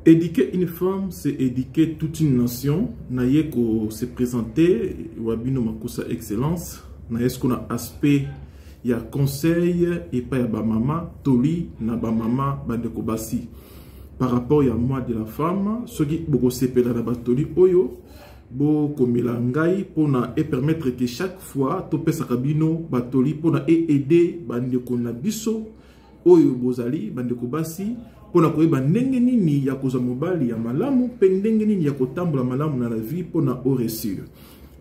Éduquer une femme, c'est éduquer toute une nation. Naïeko se présenter, Wabino Makosa Excellence. Naïsko na aspect, il y a conseil et pas ya ba mama, toli na ba mama bandeko basi. Par rapport à moi de la femme, ce qui boko sepela na batoli oyo, bo komela ngai pona et permettre que chaque fois to pesa kabino batoli pona et aider bandeko na biso oyo bozali bandeko basi. Pona koyeba ndenge nini ya koza mobali ya malamu pe ndenge nini ya kotambola malamu na la vie pona au réussir.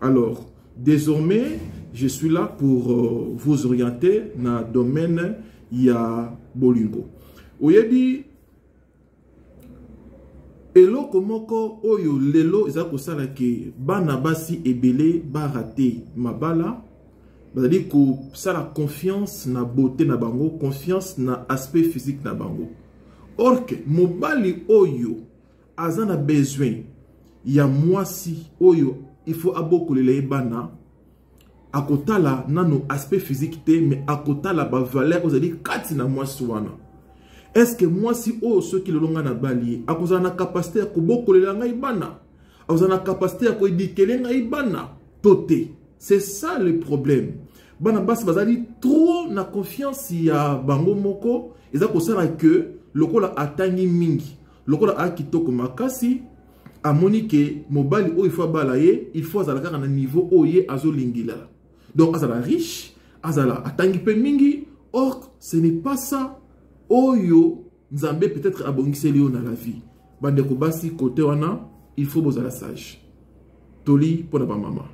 Alors désormais je suis là pour vous orienter na domaine ya bolingo. Oyebi eloko moko oyo lelo eza kosala ke bana basi ebele ba raté mabala bazali ko sala confiance na beauté na bango, confiance na aspect physique na bango. Or que mobali oyo azana besoin ya mwasi oyo il faut abokolela ebana akotala nano aspect physique te mais akotala ba valeur ozali kati na mwasi wana. Est-ce que mwasi oyo soki lolonga na bali akozala na capacité ya kobokolela ngai bana, akozala na capacité ya koedikele ngai bana tote. C'est ça le problème. Bana basi bazali trop na confiance ya bango moko eza kosala que lokola atangi mingi, lokola akitoko makasi, amoni ke mobali o il faut balaye, il faut azala kaka na niveau oye azo lingila. Donc azala riche, azala atangi pe mingi, or ce n'est pas ça. Oyo Nzambe peut-être abongiseli yo na la vie. Bandeko basi côté wana, il faut bozala sage. Toli pour la mama.